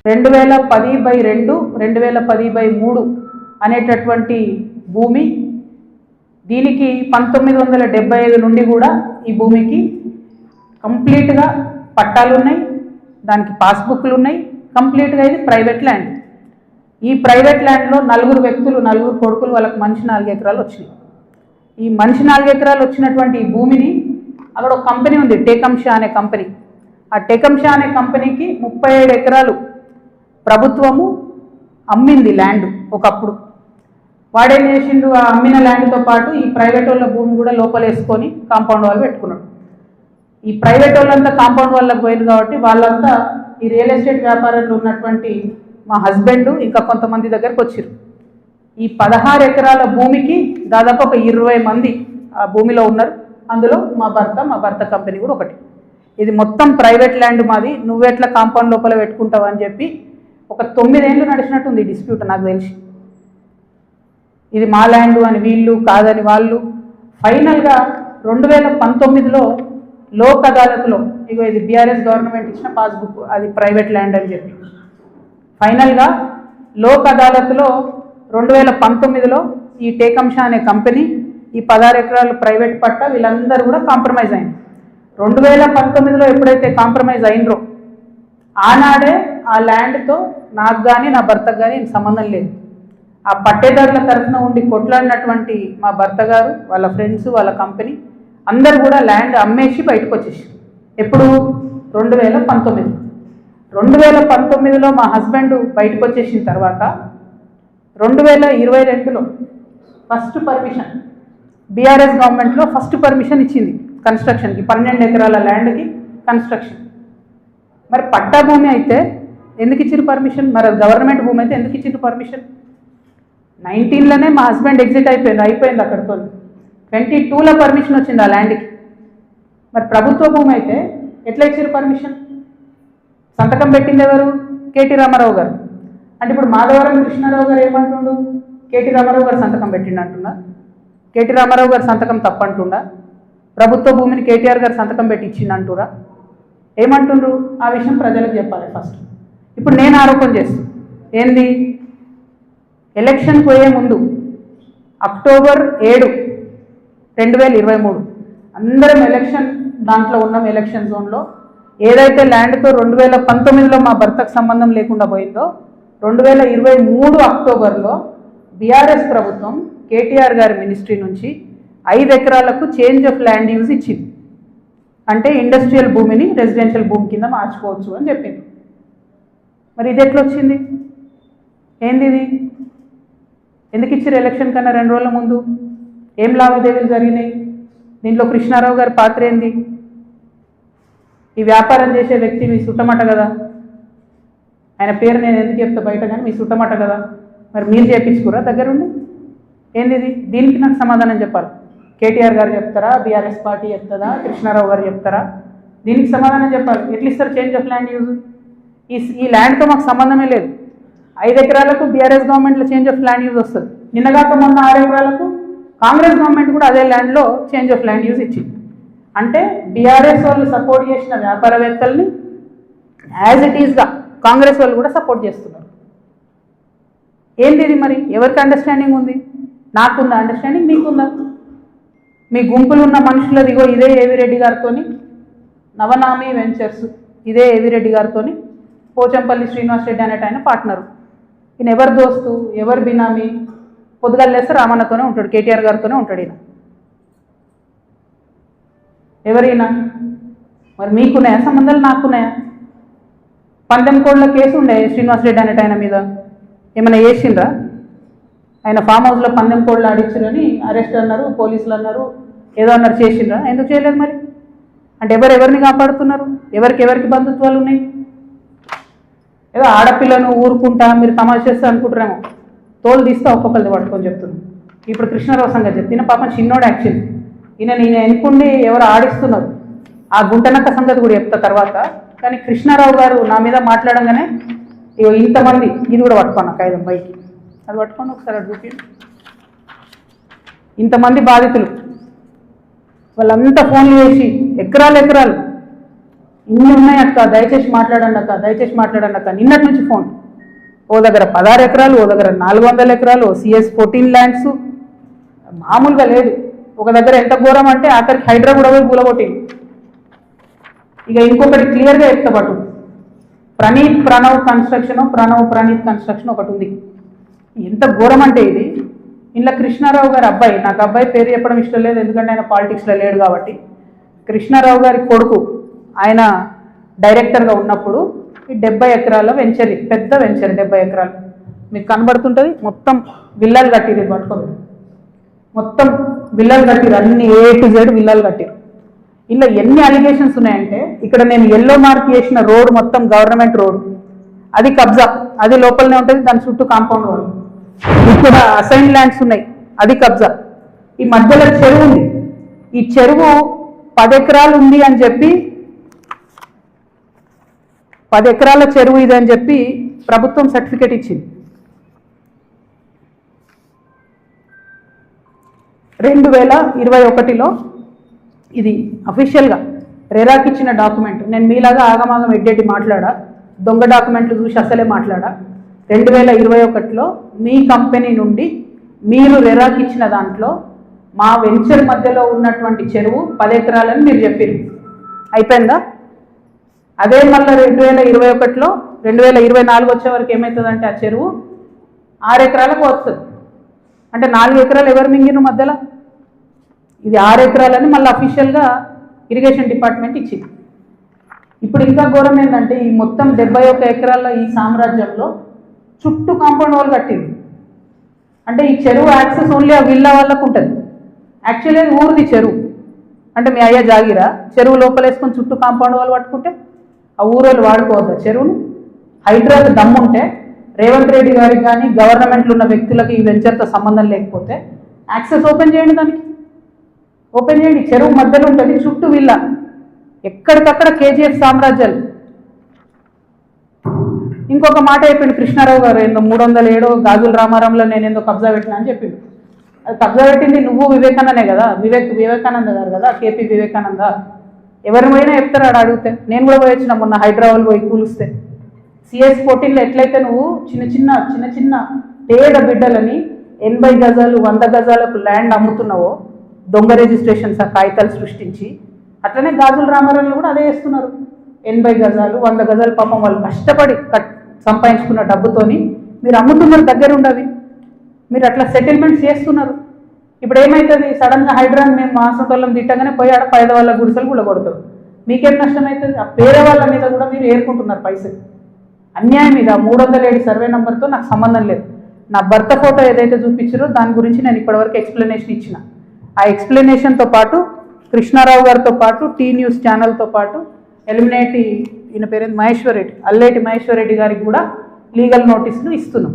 2010/2 2010/3 అనేటటువంటి భూమి. దీనికి 1975 నుండి కూడా ఈ భూమికి కంప్లీట్గా పట్టాలు ఉన్నాయి, దానికి పాస్బుక్లు ఉన్నాయి. కంప్లీట్గా ఇది ప్రైవేట్ ల్యాండ్. ఈ ప్రైవేట్ ల్యాండ్లో 4 వ్యక్తులు, 4 కొడుకులు, వాళ్ళకి మనిషి 4 ఎకరాలు వచ్చినాయి. ఈ మనిషి 4 ఎకరాలు వచ్చినటువంటి ఈ భూమిని అక్కడ ఒక కంపెనీ ఉంది, టేకంషా అనే కంపెనీ. ఆ టేకంషా అనే కంపెనీకి 37 ఎకరాలు ప్రభుత్వము అమ్మింది ల్యాండ్ ఒకప్పుడు. వాడేం చేసిండు, ఆ అమ్మిన ల్యాండ్తో పాటు ఈ ప్రైవేట్ వాళ్ళ భూమి కూడా లోపలేసుకొని కాంపౌండ్ వాళ్ళు పెట్టుకున్నాడు. ఈ ప్రైవేట్ వాళ్ళంతా కాంపౌండ్ వాళ్ళకి పోయింది కాబట్టి వాళ్ళంతా ఈ రియల్ ఎస్టేట్ వ్యాపారంలో ఉన్నటువంటి మా హస్బెండ్ ఇంకా కొంతమంది దగ్గరకు వచ్చారు. ఈ 16 ఎకరాల భూమికి దాదాపు ఒక 20 మంది ఆ భూమిలో ఉన్నారు. అందులో మా భర్త కంపెనీ కూడా ఒకటి. ఇది మొత్తం ప్రైవేట్ ల్యాండ్ మాది, నువ్వెట్లా కాంపౌండ్ లోపల పెట్టుకుంటావు అని చెప్పి ఒక 9 ఏళ్ళు నడిచినట్టుంది ఈ డిస్ప్యూట్ నాకు తెలిసి. ఇది మా ల్యాండ్ అని వీళ్ళు, కాదని వాళ్ళు. ఫైనల్గా 2019లో లోక్ అదాలత్లో, ఇగో ఇది బీఆర్ఎస్ గవర్నమెంట్ ఇచ్చిన పాస్బుక్, అది ప్రైవేట్ ల్యాండ్ అని చెప్పి ఫైనల్గా లోక్ అదాలత్లో 2019లో ఈ టేకంషా అనే కంపెనీ ఈ 16 ఎకరాలు ప్రైవేట్ పట్ట వీళ్ళందరూ కూడా కాంప్రమైజ్ అయింది. 2019లో ఎప్పుడైతే కాంప్రమైజ్ అయినరో ఆనాడే ఆ ల్యాండ్తో నాకు కానీ నా భర్తకు కానీ సంబంధం లేదు. ఆ పట్టేదారుల తరఫున ఉండి కొట్లాడినటువంటి మా భర్త గారు, వాళ్ళ ఫ్రెండ్స్, వాళ్ళ కంపెనీ అందరూ కూడా ల్యాండ్ అమ్మేసి బయటకు వచ్చేసి. ఎప్పుడు? 2019. 2019లో మా హస్బెండ్ బయటకు వచ్చేసిన తర్వాత 2022లో ఫస్ట్ పర్మిషన్, బీఆర్ఎస్ గవర్నమెంట్లో ఫస్ట్ పర్మిషన్ ఇచ్చింది కన్స్ట్రక్షన్కి, 12 ఎకరాల ల్యాండ్కి కన్స్ట్రక్షన్. మరి పట్టా భూమి అయితే ఎందుకు ఇచ్చిన పర్మిషన్? మరి గవర్నమెంట్ భూమి అయితే ఎందుకు ఇచ్చిన పర్మిషన్? 19లోనే మా హస్బెండ్ ఎగ్జిట్ అయిపోయింది అక్కడితో. 22లో పర్మిషన్ వచ్చింది ఆ ల్యాండ్కి. మరి ప్రభుత్వ భూమి అయితే ఎట్లా ఇచ్చారు పర్మిషన్? సంతకం పెట్టింది ఎవరు? కేటీ రామారావు గారు. అంటే ఇప్పుడు మాధవరం కృష్ణారావు గారు ఏమంటుండు? కేటీ రామారావు గారు సంతకం పెట్టిండు అంటున్నా. కేటీ రామారావు గారు సంతకం తప్పంటుండా? ప్రభుత్వ భూమిని కేటీఆర్ గారు సంతకం పెట్టి ఇచ్చిండు అంటురా? ఏమంటుండ్రు? ఆ విషయం ప్రజలకు చెప్పాలి ఫస్ట్. ఇప్పుడు నేను ఆరోపణ చేస్తాను ఏంది, ఎలక్షన్ పోయే ముందు అక్టోబర్ 7, 2023 అందరం ఎలక్షన్ దాంట్లో ఉన్నాం. ఎలక్షన్ జోన్లో ఏదైతే ల్యాండ్తో 2019లో మా భర్తకు సంబంధం లేకుండా పోయిందో 2023 అక్టోబర్లో బీఆర్ఎస్ ప్రభుత్వం కేటీఆర్ గారి మినిస్ట్రీ నుంచి 5 ఎకరాలకు చేంజ్ ఆఫ్ ల్యాండ్ యూజ్ ఇచ్చింది. అంటే ఇండస్ట్రియల్ భూమిని రెసిడెన్షియల్ భూమి కింద మార్చుకోవచ్చు అని చెప్పింది. మరి ఇది ఎట్లా వచ్చింది? ఏంది ఇది? ఎందుకు ఇచ్చారు ఎలక్షన్ కన్నా 2 రోజుల ముందు? ఏం లావాదేవీలు జరిగినాయి? దీంట్లో కృష్ణారావు గారి పాత్ర ఏంది? ఈ వ్యాపారం చేసే వ్యక్తి మీ సుట్టమట కదా, ఆయన పేరు నేను ఎందుకు చెప్తా బయట, కానీ మీ సుట్టమట కదా. మరి మీరు చేయించుకురా దగ్గరుండి? ఏంది ఇది? దీనికి నాకు సమాధానం చెప్పాలి. కేటీఆర్ గారు చెప్తారా, బీఆర్ఎస్ పార్టీ చెప్తుందా, కృష్ణారావు గారు చెప్తారా? దీనికి సమాధానం చెప్పాలి. ఎట్లా ఇస్తారు చేంజ్ ఆఫ్ ల్యాండ్ యూజ్? ఈ ల్యాండ్తో మాకు సంబంధమే లేదు. 5 ఎకరాలకు బీఆర్ఎస్ గవర్నమెంట్లో చేంజ్ ఆఫ్ ల్యాండ్ యూజ్ వస్తుంది. నిన్నగాక మొన్న 6 ఎకరాలకు కాంగ్రెస్ గవర్నమెంట్ కూడా అదే ల్యాండ్లో చేంజ్ ఆఫ్ ల్యాండ్ యూజ్ ఇచ్చింది. అంటే బీఆర్ఎస్ వాళ్ళు సపోర్ట్ చేసిన వ్యాపారవేత్తల్ని యాజ్ ఇట్ ఈస్గా కాంగ్రెస్ వాళ్ళు కూడా సపోర్ట్ చేస్తున్నారు. ఏంది ఇది? మరి ఎవరికి అండర్స్టాండింగ్ ఉంది? నాకుందా అండర్స్టాండింగ్? మీకుందా? మీ గుంపులు ఉన్న మనుషులది ఇగో ఇదే ఏవిరెడ్డి గారితో, నవనామి వెంచర్స్ ఇదే ఏవిరెడ్డి గారితో, పోచంపల్లి శ్రీనివాస్ రెడ్డి అనేట ఆయన పార్ట్నరు. ఈయన ఎవరు దోస్తు, ఎవరు బినామీ? పొద్దుగాలేస్తే రామన్నతోనే ఉంటాడు, కేటీఆర్ గారితోనే ఉంటాడు ఈయన. ఎవరైనా మరి మీకున్నాయా సంబంధాలు? నాకున్నాయా? పందెం కోడ్ల కేసు ఉండే శ్రీనివాస్ రెడ్డి అనేట ఆయన మీద, ఏమైనా చేసిండ్రా? ఆయన ఫామ్ హౌస్లో పందెం కోడ్లు ఆడించారని అరెస్ట్ అన్నారు, పోలీసులు అన్నారు, ఏదో అన్నారు, చేసిండ్రా? ఎందుకు చేయలేదు మరి? అంటే ఎవరిని కాపాడుతున్నారు? ఎవరికి బంధుత్వాలు ఉన్నాయి? ఏదో ఆడపిల్లను ఊరుకుంటా మీరు తమాషా చేస్తా అనుకుంటారేమో, తోలు తీస్తా ఒక్కొక్కరిది పట్టుకొని చెప్తున్నాను. ఇప్పుడు కృష్ణారావు సంగతి చెప్తున్నా, పాపం చిన్నోడు యాక్చువల్లీ. నేను ఎన్నుకుండి ఎవరు ఆడిస్తున్నారు ఆ గుంటనక్క సంగతి కూడా చెప్తా తర్వాత. కానీ కృష్ణారావు గారు నా మీద మాట్లాడంగానే ఇంతమంది, ఇది కూడా పట్టుకోండి కాగితం పైకి, అది పట్టుకోండి ఒకసారి అది చూపి. ఇంతమంది బాధితులు వాళ్ళంతా ఫోన్లు చేసి ఎకరాలు ఇన్ని ఉన్నాయి అక్క, దయచేసి మాట్లాడండి అక్క, దయచేసి మాట్లాడండి అక్క. నిన్నటి నుంచి ఫోన్. ఓ దగ్గర 16 ఎకరాలు, ఓ దగ్గర 400 ఎకరాలు, సిఎస్ 14 ల్యాండ్స్, మామూలుగా లేదు. ఒక దగ్గర ఎంత ఘోరం అంటే ఆఖరికి హైడ్రా కూడా పోయి కూలగొట్టింది. ఇక ఇంకొకటి క్లియర్గా చెప్తా పాటు, ప్రణీత్ కన్స్ట్రక్షన్ ఒకటి ఉంది. ఎంత ఘోరం అంటే ఇది, ఇంట్లో కృష్ణారావు గారి అబ్బాయి, నాకు అబ్బాయి పేరు చెప్పడం ఇష్టం లేదు ఎందుకంటే ఆయన పాలిటిక్స్లో లేడు కాబట్టి, కృష్ణారావు గారి కొడుకు ఆయన డైరెక్టర్గా ఉన్నప్పుడు ఈ 70 ఎకరాల వెంచర్, పెద్ద వెంచర్ 70 ఎకరాలు మీకు కనబడుతుంటుంది. మొత్తం విల్లాలు కట్టిరు, ఇది పట్టుకోండి, మొత్తం విల్లాలు కట్టిరు, అన్ని A to Z విల్లాలు కట్టిరు. ఇలా ఎన్ని అలిగేషన్స్ ఉన్నాయంటే, ఇక్కడ నేను ఎల్లో మార్క్ చేసిన రోడ్ మొత్తం గవర్నమెంట్ రోడ్, అది కబ్జా, అది లోపలనే ఉంటుంది, దాని చుట్టూ కాంపౌండ్ వాళ్ళు. ఇక్కడ అసైన్ ల్యాండ్స్ ఉన్నాయి, అది కబ్జా. ఈ మధ్యలో చెరువు ఉంది, ఈ చెరువు 10 ఎకరాలు ఉంది అని చెప్పి, 10 ఎకరాల చెరువు ఇది అని చెప్పి ప్రభుత్వం సర్టిఫికేట్ ఇచ్చింది. 2021లో ఇది అఫీషియల్గా రెరాకి ఇచ్చిన డాక్యుమెంట్. నేను మీలాగా ఆగమాగం ఎడ్డెడ్డి మాట్లాడా, దొంగ డాక్యుమెంట్లు చూసి అసలే మాట్లాడా. 2021లో మీ కంపెనీ నుండి మీరు రెరాకి ఇచ్చిన దాంట్లో మా వెంచర్ మధ్యలో ఉన్నటువంటి చెరువు 10 ఎకరాలని మీరు చెప్పారు. అయిపోయిందా? అదే మళ్ళీ 2021లో 2024 వచ్చే వరకు ఏమవుతుందంటే ఆ చెరువు 6 ఎకరాలకు వస్తుంది. అంటే 4 ఎకరాలు ఎవరు మింగిన మధ్యలో, ఇది 6 ఎకరాలని మళ్ళీ అఫీషియల్గా ఇరిగేషన్ డిపార్ట్మెంట్ ఇచ్చింది. ఇప్పుడు ఇంకా ఘోరం ఏంటంటే, ఈ మొత్తం 71 ఎకరాల ఈ సామ్రాజ్యంలో చుట్టూ కాంపౌండ్ వాల్ కట్టింది. అంటే ఈ చెరువు యాక్సెస్ ఓన్లీ ఆ విల్లా వాళ్ళకు ఉంటుంది. యాక్చువల్లీ ఊరిది చెరువు, అంటే మీ అయ్యా జాగిరా, చెరువు లోపలేసుకొని చుట్టూ కాంపౌండ్ వాల్ పట్టుకుంటే ఆ ఊరోళ్ళు వాడుకోవద్దా చెరువును? హైడ్రాకు దమ్ముంటే రేవంత్ రెడ్డి గారికి కానీ గవర్నమెంట్లో ఉన్న వ్యక్తులకి ఈ వెంచర్తో సంబంధం లేకపోతే యాక్సెస్ ఓపెన్ చేయండి, దానికి ఓపెన్ చేయండి. చెరువు మధ్యలో ఉంటుంది, చుట్టూ విల్లా, ఎక్కడికక్కడ KGF సామ్రాజ్యాలు. ఇంకొక మాట చెప్పిండు కృష్ణారావు గారు, ఏందో 307 గాజుల రామారంలో నేను ఏందో కబ్జా పెట్టినా అని చెప్పిండు. అది కబ్జా పెట్టింది నువ్వు వివేకానందే కదా, వివేకానంద గారు కదా, KP వివేకానంద. ఎవరి పోయినా చెప్తారు ఆడ అడిగితే. నేను కూడా పోయి వచ్చిన మొన్న హైదరాబాద్ పోయి కూలిస్తే. CS 14లో ఎట్లయితే నువ్వు చిన్న చిన్న పేద బిడ్డలని 80 గజాలు 100 గజాలకు ల్యాండ్ అమ్ముతున్నావో, దొంగ రిజిస్ట్రేషన్స్ ఆ కాగితాలు సృష్టించి, అట్లనే గాజుల రామారంలో కూడా అదే చేస్తున్నారు. 80 గజాలు 100 గజాలు పాపం వాళ్ళు కష్టపడి సంపాదించుకున్న డబ్బుతోని మీరు అమ్ముతున్నారు, దగ్గర ఉండవి మీరు అట్లా సెటిల్మెంట్స్ చేస్తున్నారు. ఇప్పుడు ఏమవుతుంది, సడన్గా హైడ్రాన్ మేము మాసంతోళ్ళం తిట్టగానే పోయి ఆడ పేదవాళ్ళ గుడిసెలు కూడా కొడతారు. మీకేం నష్టం అవుతుంది? ఆ పేదవాళ్ళ మీద కూడా మీరు ఏరుకుంటున్నారు పైసలు. అన్యాయం మీద 307 సర్వే నెంబర్తో నాకు సంబంధం లేదు. నా భర్త ఫోటో ఏదైతే చూపించారో దాని గురించి నేను ఇప్పటివరకు ఎక్స్ప్లెనేషన్ ఇచ్చిన. ఆ ఎక్స్ప్లెనేషన్తో పాటు కృష్ణారావు గారితో పాటు T న్యూస్ ఛానల్తో పాటు ఎలిమినేటి ఈయన పేరు మహేశ్వర్ రెడ్డి, అల్లేటి మహేశ్వర్ రెడ్డి గారికి కూడా లీగల్ నోటీసులు ఇస్తున్నాం.